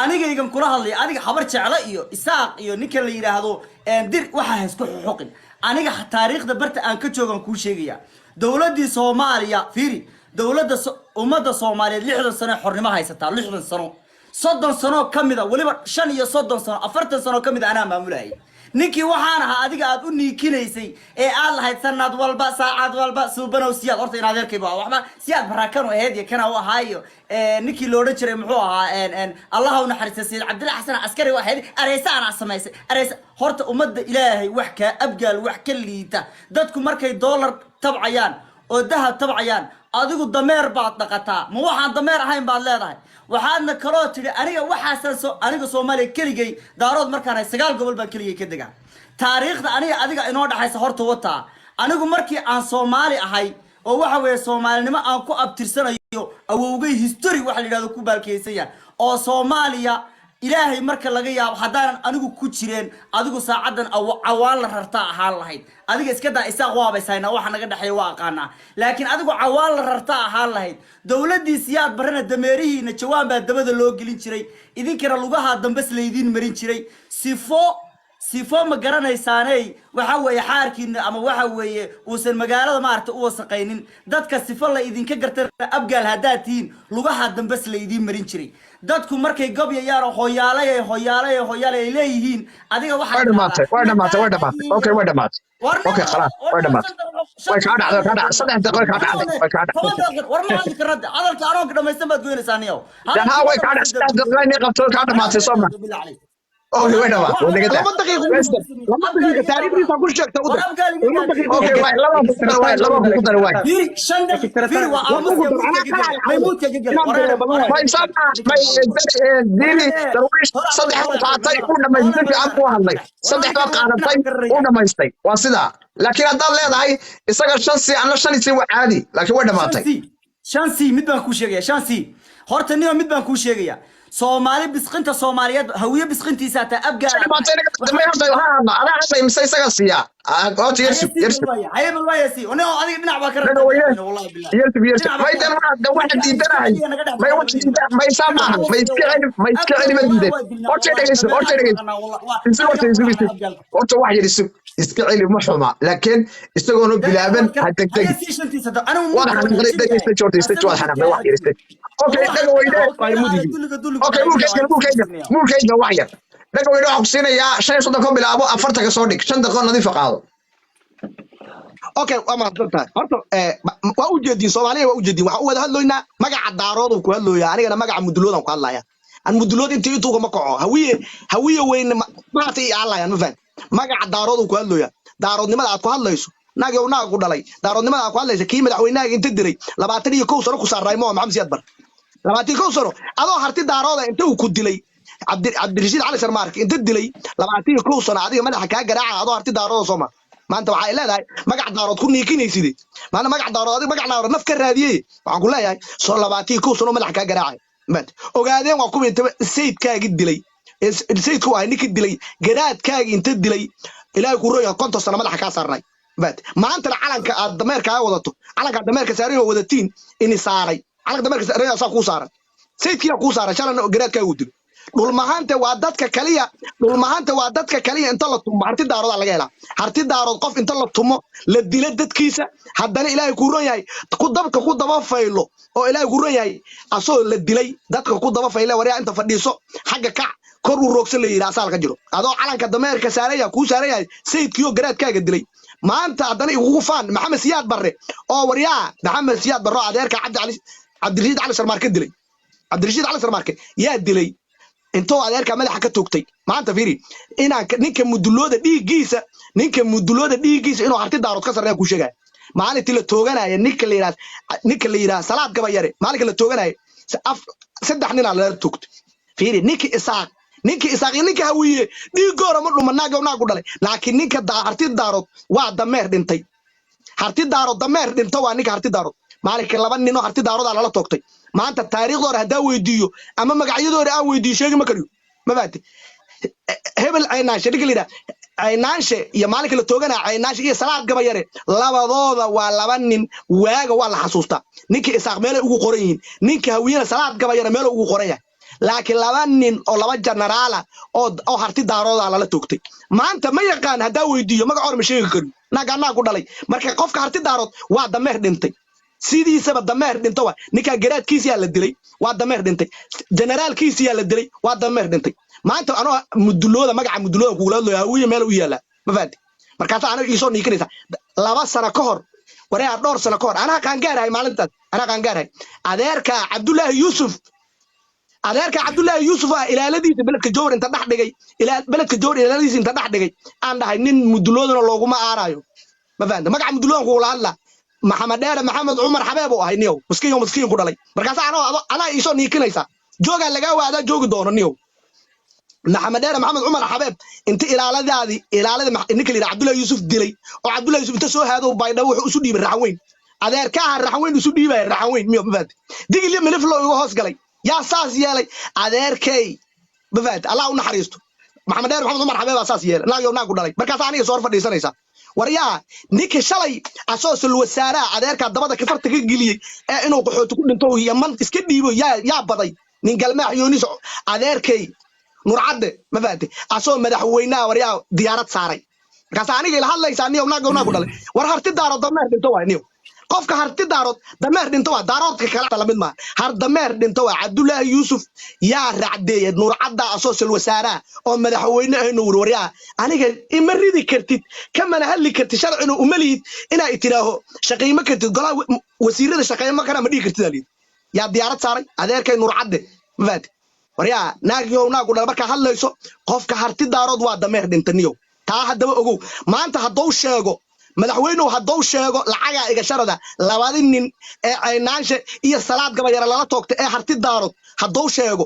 aniga igan kula hadlay adiga habar jecla iyo isaaq iyo ninka la yiraahdo dir waxa isku xuquuqin aniga taariikhda barta aan ka joogan ku sheegaya dawladii Soomaaliya fiiri dawladda ummadda Soomaaliyeed 60 sano xornimo haysataa 60 sano 30 sano kamida waliba 35 sano 40 sano kamida ana maamulay ninkii waxaan ahaa adiga aad u niikinaysay ee aad lahayd sanad walba saacad walba suubanow siyaad horta in adeerkay baa waxba siyaad barakan oo aheed kana u ahaayo ninkii loo oran jiray muxuu ahaa Allah u naxariisto Sayid Cabdullah Xasan askari waa aheed areysa ana samaysay areysa horta ummadda Ilaahay wax ka abgaal wax ka liita dadku markay dollar tabcayaan oo dahab tabcayaan adigu dameer baad dhaqataa ma waxaan dameer ahayn baad leedahay waxaadna kaloo tiri aniga waxaasan aniga Soomaaliya keligay daarood markaan ay 9 gobol baan keligay ka degaa taariikhda aniga adiga inoo dhaxaysa horta wata anigu markii aan Soomaali ahay oo waxa weeye Soomaalinimo aan ku abtirsanayo awowgay history waxa la yiraahdo ku baalkeysaya oo Soomaaliya ilaahay marka laga yaabo hadaan anigu ku jireen adigu saacadan awaan la rarta ahaan lahayd adiga iska daa isaaq waabaysayna waxa naga dhaxay waa aqaana laakiin adigu awaan la rarta ahaan lahayd dawladii siyaad barana dameerihiina jawaan baa dabada loo gelin jiray idinkana lugaha dambe sleedin marin jiray sifo ma garanaysaanay waxa weeye xaarkiina ama waxa weeye uusan magaalada maarta u wasaqaynin dadka sifo la idinka gartay abgaal hadaatiin lugaha dambe sleedin marin jiray dadku markay gobyayaan hooyaalay leeyihiin adiga waxa way dhamaatay okay way dhamaatay okay خلاص way dhamaatay way ka dhacday saddex daqiiqo ka dhacday way ka dhacday war ma hadli karad hadalka aroonka dhamaysan baad goynaysaaniyo ha way ka dhacday saddex daqiiqo inay qabto ka dhamaatay soo ma اوكي وين هو؟ لما دقيقة تاريخ كل شيء تقدر. اوكي لما بقدر واي. في شندة في ما يموت يا جدع. ما يسمع ما ديني درويش صدق قاطع كنا ما يمكن أبوه الله صدق قاطع كنا ما يستوي واسدا لكن هذا لا هاي إسقى شانسي أنا شانسي وعادي لكن وين ما تي. شانسي مدبان كوشيجيا شانسي هرتني مدبان كوشيجيا Soomaali bisqinta Soomaaliyeed hawiye bisqintiisa ta abgaal ana hadlay misay isaga siya go'ti yersib hayb alwayasi ona adiga dhinac baa ka rabaa wallahi billahi yersib may dan waxa diidanahay may waxa diidan may sama may iska celi ma diidan horta dhageyso horta wax yersib iska celi ma xuma laakiin isagoon bilaaban hadagtag wada xan dhageysto joortaysto waxana may wax yersib okay dhaga weyde ay mudigi okay mulkayga wax yar dhaga weyde waxa siinaya 5 ka bilaabo 40 ka soo dhig 5 daqiiqo nadiif qaado okay ama dadta horta waa u jeedin Soomaaliya waa u jeedin waxa wada hadloynaa magaca daarood ku hadlooya anigana magaca muduloodan ku hadlaya an mudulood intii intuu ka maqaco hawiye weyn maati Allahan ma faan magaca daarood ku hadlooya daaroodnimada aad ku hadlayso naag ku dhalay daaroodnimada aad ku hadlayso kii madaxweynaha inta diray 21 sano ku saaray Maxamed Siyaad Bar 21 sano adoo harti daarooda inta uu ku dilay Cabdirashiid Cali Sharmaark inta dilay 21 sano adiga madaxa ka garaaca adoo harti daarooda Soomaa maanta waxa ay leedahay magac daarood ku niikinaysidii maana magac daarood adiga magac daarood naf ka raadiyay waxaan ku leeyahay soo 21 sano madaxa ka garaacay maanta ogaadeen waa ku inta sayidkaaga dilay sayidku waa ninka dilay garaadkaaga inta dilay ilaahay ku rooyo 50 sano madaxa ka saarnay maanta calanka aad dameerka wadato calanka dameerka saareen wadatiin in saaray calanka dameerka saareen asaa ku saaray sayidkiina ku saaray shalana garaadkaaga u dil dhulmahanta waa dadka kaliya inta la tumo harti daarood laga helaa harti daarood qof inta la tumo la dilo dadkiisa haddana ilaahay ku roon yahay ku daba faylo oo ilaahay ku roon yahay asoo la dilay dadka ku daba fayle wariya inta fadhiiso xagga ka kor u roogsan la yiraahdo asal ka jiro adoo calanka dameerka saaraya ku saaraya sayidkiyo garaadkaaga dilay maanta haddana ugu faan Maxamed Siyaad Barre oo wariya Maxamed Siyaad Barre adeerka Cabdirashiid Cali Sharmaark dilay Cabdirashiid Cali Sharmaark yaa dilay intoo adeerka madaxa ka toogtay maanta fiiri inaan ninka mudulooda dhiigiisa inuu harti daarood ka sarreeyo ku sheegay maalintii la tooganaya ninka la yiraahdo salaad gabayare maalinka la tooganaya saddex nin la toogtay fiiri ninka isaaq hawiye dhiigoora ma dhumanaaga naag u dhalay laakiin ninka harti daarood waa dameer dhintay harti daarood dameer dhinta waa ninka harti daarood maalinka laba nin oo harti daarood la toogtay maanta taariikhdooda hadaa weydiiyo ama magacyadooda aan weydiiyo sheegi ma kariyo ma baati hebel aynaanshe dhigilida aynaanshe iyo maalinka la toogana aynaanshe iyo salaad gabayare labadooda waa laba nin waaga waa la xasuustaa ninka isaaq meel ugu qoran yihiin ninka hawiyana salaad gabayare meel ugu qoran yahay laakiin laba nin oo laba generaala oo harti daarooda lala toogtay maanta ma yaqaan hadaa weydiiyo magacoor ma sheegi karo naag ku dhalay marka qofka harti daarood waa dameer dhintay sidiisaba dameer dhinto waa ninka garaadkiisa la dilay waa dameer dhintay generaalkiisa la dilay waa dameer dhintay maanta anoo mudulooda magaca mudulooda ku gulaadlo hawiye meel u yaala ma fahanti markaas anaga isoo niikinaysa 2 sano ka hor wareer dhowr sano ka hor anaa qaan gaarahay maalintaas anaa qaan gaarahay adeerka Cabdullaahi Yuusuf ilaaladiisa beledka joor inta dhax dhigay beledka joor ilaaladiisa inta dhax dhigay aan dhahay nin muduloodana looguma aarayo ma fahanti magaca mudulooda ku gulaadla maxamed dheere maxamed cumar xabeeb oo ahay niyow miskiin ku dhalay markaas anaa isoo niikinaysa jooga laga waada joogi doono niyow maxamed dheere maxamed cumar xabeeb inta ilaalada ninka la Cabdullaahi Yuusuf dilay oo Cabdullaahi Yuusuf inta soo haado baydhabo wuxuu isu dhiibay raxweyn adeerka raxweyn isu dhiibay raxweyn miyo ma fahanti digil milif loo igu hoos galay yaa saas yeelay adeerkay ma fahanti Allah u naxariisto maxamed dheere maxamed cumar xabeeb saas yeelay naag ku dhalay markaas aniga soo fadhiisanaysa waryaa ninka shalay asoosul wasaaraha adeerka dabada ka farta ka geliyay ee inuu qaxooti ku dhinto Yaman iska dhiibo yaa baday nin galmaax yoonis adeerkay nurcadde ma fahanti asoo madaxweynaha waryaa diyaarad saaray markaas aniga ila hadlaysa niyow naag ku dhalay war harti daaro dameer dhinto waa niyow qofka harti daarood dameer dhinto waa daaroodka kala lamid ma har dameer dhinto waa Cabdullaahi Yuusuf yaa raacdeeyay nurcadda asoosul wasaaraha oo madaxweynaha inuu waryaa aniga ima ridi kartid kamana hadli kartid sharcina uma liid inaa itiraaho shaqeeyma kartid golaa wasiirada shaqeeyma kana ma dhigi kartid aliid yaa diyaarad saaray adeerkay nurcadde ma fahanti waryaa naag ku dhalay marka hadlayso qofka harti daarood waa dameer dhintaniyo taa hadaba ogow maanta haduu sheego madaxweynuhu haduu sheego lacaga iga sharada 2 nin ee aynaanshe iyo salaad gabayar lala toogtay ee harti daarood haduu sheego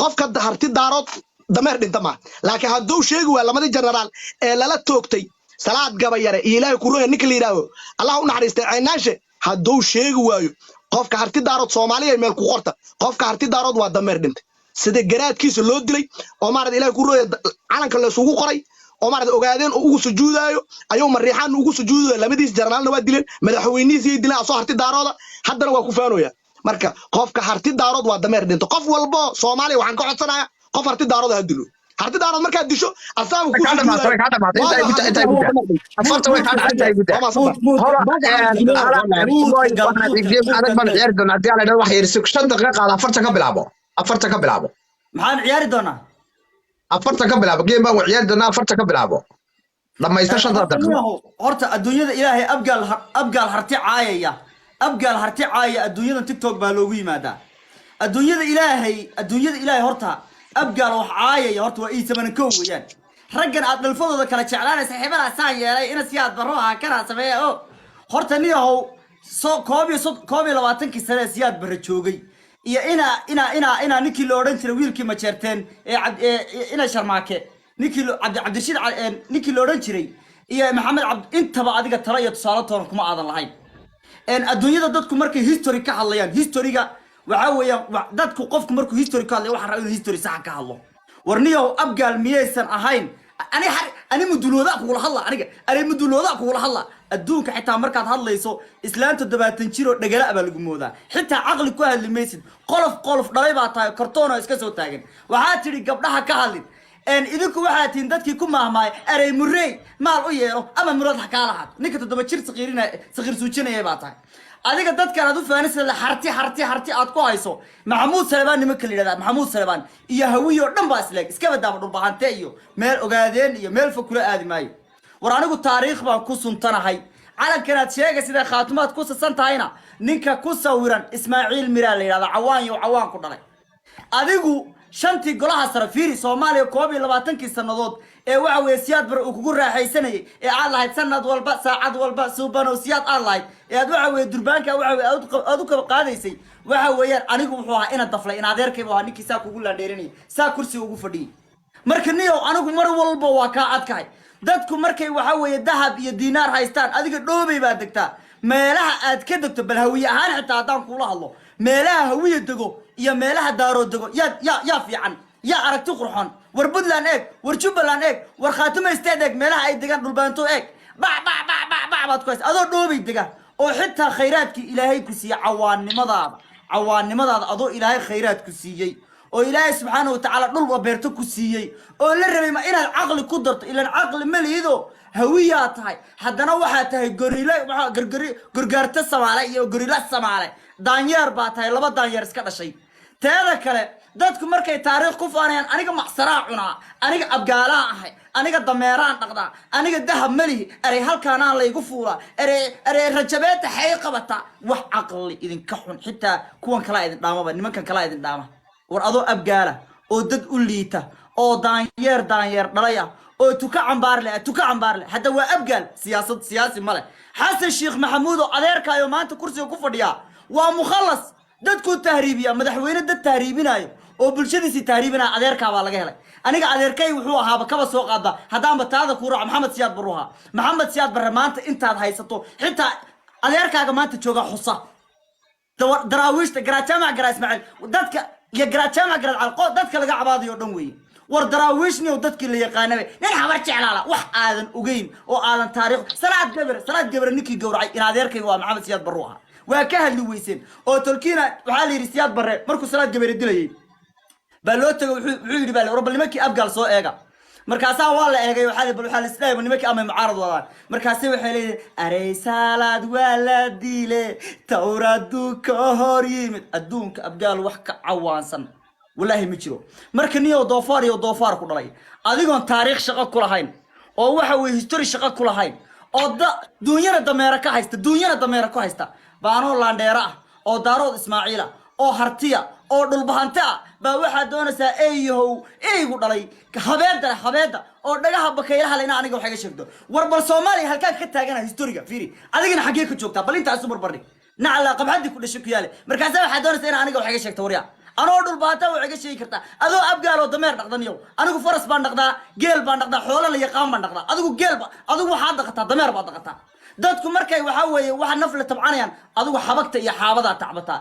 qofka harti daarood dameer dhinta ma laakiin haduu sheego waa 2 generaal ee lala toogtay salaad gabayar iyo ilaahay ku rooya ninka la yiraahdo Allah u naxariistay aynaanshe haduu sheego waayo qofka harti daarood Soomaaliya meel ku qorta qofka harti daarood waa dameer dhintay sida garaadkiisa loo dilay oo maarad ilaahay ku rooya calanka la isugu qoray oo maarad ogaadeen oo ugu sujuudayo ayuu mariixan ugu sujuudayo labadiis jarnaalna waa dileen madaxweynihiisa dileen asoo harti daarooda haddana waa ku faanooya marka qofka harti daarood waa dameer dhinto qof walbo Soomaaliya waxaan ka codsanayaa qof harti daarooda ha dilo harti daarood marka disho asaabu ku maxaan ciyaari doonaa afarta ka bilaabo game baan ciyaari doonaa afarta ka bilaabo dhamaysta 5 daqiiqo horta adduunyada ilaahay abgaal harti caayaya adduunyada TikTok baa loogu yimaadaa adduunyada ilaahay horta abgaal wax caayaya horta waa iisaman koow weeyaan raggan aad dalfadooda kala jeclaanaysa xibada saan yeelay ina siyaad barooha kana sameeyo oo horta niyahow soo koob iyo 20 sano siyaad barra joogay iyo ina ninkii loo oran jiray wiilkii ma jeerteen ina sharmaake ninkii Cabdirashiid ninkii loo oran jiray iyo Maxamed intaba adiga tala iyo tusaale toon kuma aadan lahayn adduunyada dadku markay history ka hadlayaan historyga waxa weeyaan dadku qofku markuu history ka hadlayo waxa rabaa inuu history sax ka hadlo warniyow abgaal miyaysan ahayn ani mudulooda kuula hadla adduunka xitaa markaad hadlayso islaanta 70 jiro dhagala aba lagu moodaa xitaa aqli ku hadli maysid qolof dhalay baa tahay kartoon iska soo taagan waxa tiri gabdhaha ka hadlin idinku waxa tiin dadkii ku maahmaay aray murey maal u yeelo ama murad xakaalaha ninka 7 jir saqiir suujinaya baa tahay adiga dadkan aad u faanaysa la harti aad ku hayso Maxamuud Salebaan nimanka la yiraahdo Maxamuud Salebaan iyo hawiyo dhan baa isleeg iska badaaba dhulbaxante iyo meel ogaadeen iyo meel fakula aadi maayo war anigu taariikh baan ku suntanahay calankan aad sheegay sida khaatumaad ku sasantahayna ninka ku sawiran Ismaaciil Miraal la yiraahdo cawaan ku dhalay adigu shantii golaha sare fiiri Soomaaliya 22 sanadood ee waxa weey siyaad bar uu kugu raaxaysanay ee aad lahayd sanad walba saacad walba suubano siyaad aad lahayd ee aad waxa weey durbaanka waxa weey aad u ka qaadaysay waxa weeyaan anigu wuxuu ahaa ina daflay in adeerkayba waa ninkii saa kugu laandheerinay saa kursi ugu fadhiyay marka niyow anigu mar walba waa ka adkahay dadku markay waxa weeye dahab iyo diinaar haystaan adiga dhoobay baa degtaa meelaha aad ka degto bal hawiye ahaan xitaa haddaan kula hadlo meelaha hawiye dego iyo meelaha daaro dego yaa fiican yaa aragti qurxoon war Puntland eeg war Jubbaland eeg war Khaatuma State eeg meelaha ay degaan dhulbaanto eeg baad ku haysa adoo dhoobay dega oo xitaa khayraadkii ilaahay ku siiyay cawaannimadaada adoo ilaahay khayraad ku siiyay oo ilaahay subxaanahu watacaala dhul beerto ku siiyey oo la rabay ma inaad caqli ku darto ilaan caqli ma liido hawiyaa tahay haddana waxaa tahay gorgaarta Soomaali iyo gorila Soomaali daanyeer baa tahay laba daanyeer iska dhashay teeda kale dadku markay taariikh ku faanayaan aniga macsaraa cunaa aniga abgaalaa ahay aniga dameeraan dhaqdaa aniga dahab malihi aray halkaanaan laygu fuulaa aray rajabeeta xay qabata wax caqli idinka xun xitaa kuwan kala idin dhaamaba nimankan kala idin dhaama war adoo abgaala oo dad u liita oo daanyeer dhalaya oo tuka cambaar leh hadda waa abgaal siyaasi male xasan sheekh maxamuud oo adeerkaayo maanta kursiga ku fadhiya waa mukhallas dadku tahriibiya madaxweyne dad tahriibinayo oo bulshadiisi tahriibina adeerka baa laga helay aniga adeerkay wuxuu ahaaba kaba soo qaada hadaanba taada ku raac maxamed siyaad barre maanta intaad haysato xitaa adeerkaaga maanta jooga xusa daraawiishta garaajama gara ismaaciil dadka iyo garaajama gara alqo dadka laga cabaadayo dhan weeye war daraawiishni oo dadkii la yaqaanay nin habar jeclaala wax aadan ogeyn oo aadan taariikh salaad gabar ninkii gowracay in adeerkay waa maxamed siyaad barre ahaa waa ka hadli weyseen oo tolkiina waxa la yiri siyaad barre markuu salaad gabar dilayay balootaga wuxuu yiri bal rabbi nimankii abgaal soo eega markaas waa la eegay waxa la isleeyay nimankii ama mucaarad wadaan markaas waxay leeyahay aray salaad wala diile tawradu ka hor yimid adduunka abgaal wax ka cawaansan wallahi ma jiro marka niyo doofaar ku dhalay adigoon taariikh shaqo ku lahayn oo waxa weey history shaqo ku lahayn oo duunyada dameera ku haysta baano laandheera ah oo daarood Ismaaciila oo hartiya oo dhulbahanta baa waxa doonaysaa eeygu dhalay habeeda oo dhagaha bakaylaha leena aniga waxa iga sheegto war bal Soomaaliya halka ka taagana historiga fiiri adigina xagee ka joogtaa bal intaas barbardhig nacla qabxadi ku dhashay ku yaale markaas waxa doonaysaa in aniga waxa iga sheegto wariya anoo dhulbahanta waxa iga sheegi kartaa adoo abgaal oo dameer dhaqdaniyo anigu faras baan dhaqdaa geel baan dhaqdaa xoolo la yaqaan baan dhaqdaa adigu waxa dhaqataa dameer baa dhaqataa dadku markay waxa weeye waxa nafla tabcanayaan adigu xabagta iyo xaabada tacbata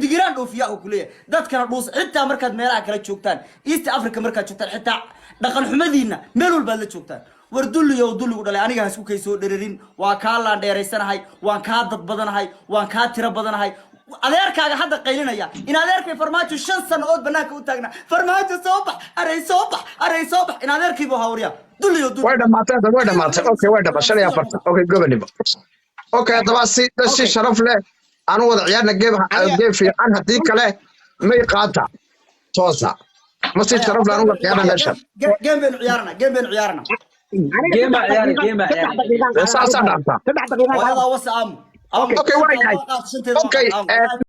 digiraan dhoofiya oo kuleeyahay dadkana dhuus xitaa markaad meelaha kala joogtaan East Africa markaad joogtaan xitaa dhaqan xumadiina meel walba la joogtaan war dulligu dhalay aniga hasku kay soo dhereerin waa ka laan dheereysanahay waan ka dad badanahay waan ka tiro badanahay adeerkaaga hadda qaylinaya in adeerkay farmaajo 5 sano oo banaanka u taagna farmaajo soo bax aray soo bax in adeerkii buu hawriya way dhamaatay okay way dhamashan ya farta okay gobaniba okay dabasi sharaf leh aan wada ciyaarna geeb fiican hadii kale may qaata toosa ma si sharaf leh aan wada ciyaarna meesha geem been ciyaarna saasa dhaafta waa wasa am okay way okay